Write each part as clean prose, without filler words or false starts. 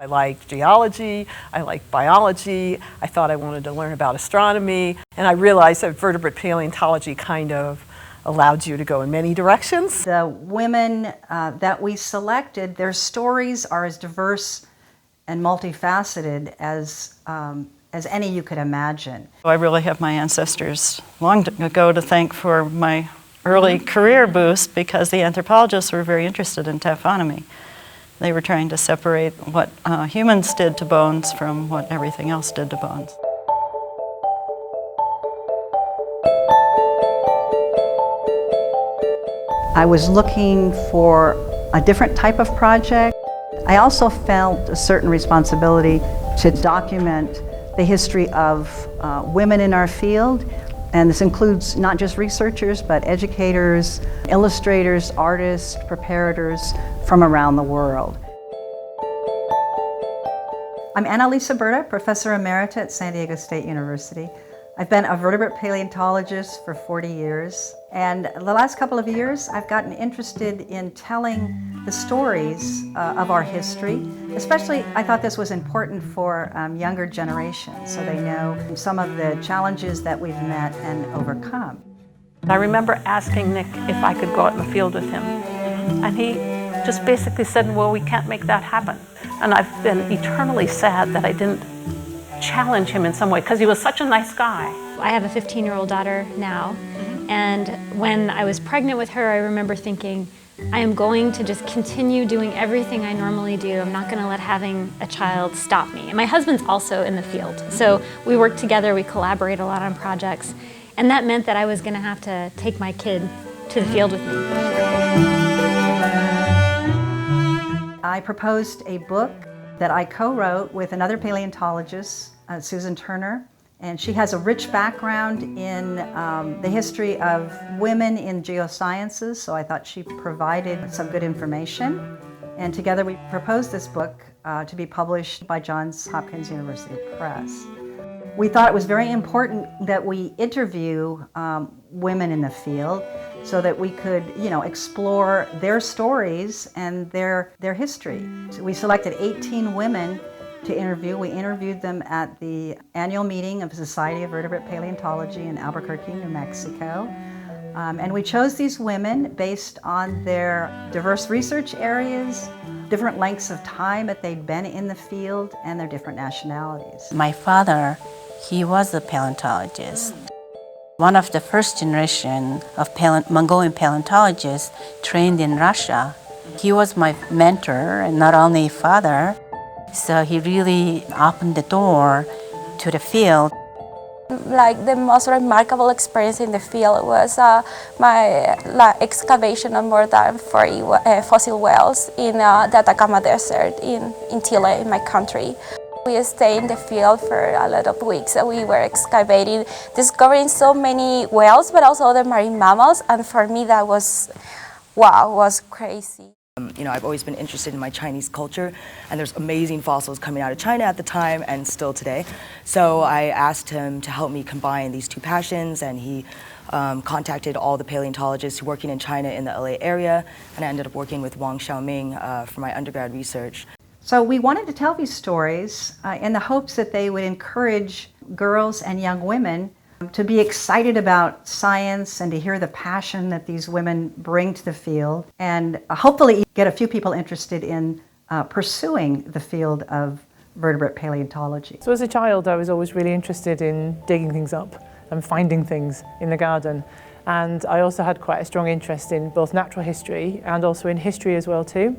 I liked geology, I liked biology, I thought I wanted to learn about astronomy, and I realized that vertebrate paleontology kind of allowed you to go in many directions. The women that we selected, their stories are as diverse and multifaceted as any you could imagine. I really have my ancestors long ago to thank for my early career boost, because the anthropologists were very interested in taphonomy. They were trying to separate what humans did to bones from what everything else did to bones. I was looking for a different type of project. I also felt a certain responsibility to document the history of women in our field. And this includes not just researchers, but educators, illustrators, artists, preparators from around the world. I'm Annalisa Berta, Professor Emerita at San Diego State University. I've been a vertebrate paleontologist for 40 years. And the last couple of years, I've gotten interested in telling the stories of our history. Especially, I thought this was important for younger generations, so they know some of the challenges that we've met and overcome. I remember asking Nick if I could go out in the field with him. And he just basically said, well, we can't make that happen. And I've been eternally sad that I didn't challenge him in some way, because he was such a nice guy. I have a 15-year-old daughter now, and when I was pregnant with her, I remember thinking, I am going to just continue doing everything I normally do. I'm not going to let having a child stop me. And my husband's also in the field, so we work together, we collaborate a lot on projects, and that meant that I was going to have to take my kid to the field with me. I proposed a book that I co-wrote with another paleontologist, Susan Turner, and she has a rich background in the history of women in geosciences, so I thought she provided some good information. And together we proposed this book to be published by Johns Hopkins University Press. We thought it was very important that we interview women in the field so that we could, explore their stories and their history. So we selected 18 women to interview. We interviewed them at the annual meeting of the Society of Vertebrate Paleontology in Albuquerque, New Mexico. And we chose these women based on their diverse research areas, different lengths of time that they'd been in the field, and their different nationalities. My father, he was a paleontologist. One of the first generation of Mongolian paleontologists trained in Russia. He was my mentor and not only father, so he really opened the door to the field. Like the most remarkable experience in the field was my excavation of more than 40 fossil whales in the Atacama Desert in Chile, in my country. We stayed in the field for a lot of weeks. We were excavating, discovering so many whales, but also other marine mammals, and for me that was, wow, was crazy. I've always been interested in my Chinese culture, and there's amazing fossils coming out of China at the time and still today. So I asked him to help me combine these two passions, and he contacted all the paleontologists working in China in the LA area, and I ended up working with Wang Xiaoming for my undergrad research. So we wanted to tell these stories in the hopes that they would encourage girls and young women to be excited about science and to hear the passion that these women bring to the field, and hopefully get a few people interested in pursuing the field of vertebrate paleontology. So as a child, I was always really interested in digging things up and finding things in the garden. And I also had quite a strong interest in both natural history and also in history as well too.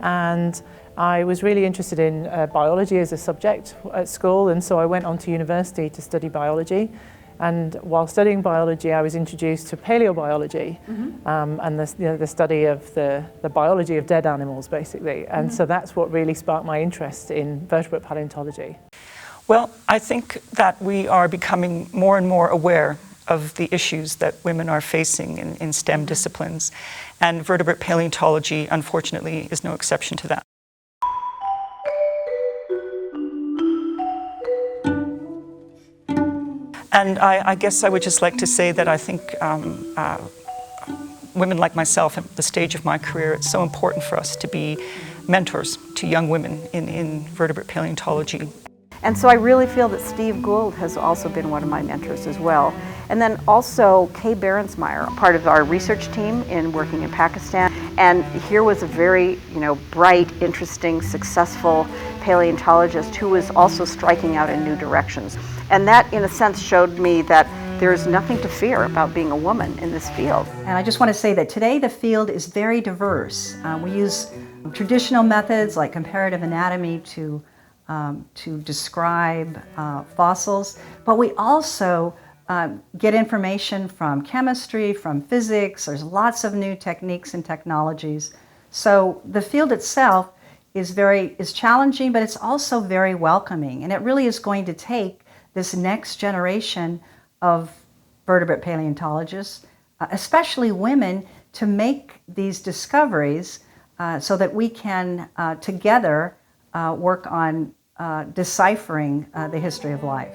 And I was really interested in biology as a subject at school, and so I went on to university to study biology. And while studying biology, I was introduced to paleobiology and the study of the biology of dead animals, basically. And so that's what really sparked my interest in vertebrate paleontology. Well, I think that we are becoming more and more aware of the issues that women are facing in STEM disciplines. And vertebrate paleontology, unfortunately, is no exception to that. And I guess I would just like to say that I think women like myself at the stage of my career, it's so important for us to be mentors to young women in vertebrate paleontology. And so I really feel that Steve Gould has also been one of my mentors as well. And then also Kay Berensmeyer, part of our research team in working in Pakistan. And here was a very, bright, interesting, successful paleontologist who was also striking out in new directions. And that, in a sense, showed me that there's nothing to fear about being a woman in this field. And I just want to say that today the field is very diverse. We use traditional methods like comparative anatomy to describe fossils, but we also get information from chemistry, from physics. There's lots of new techniques and technologies. So the field itself is challenging, but it's also very welcoming. And it really is going to take this next generation of vertebrate paleontologists, especially women, to make these discoveries so that we can together work on deciphering the history of life.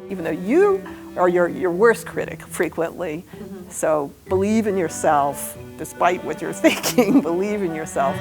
Even though you are your worst critic frequently, so believe in yourself, despite what you're thinking, believe in yourself.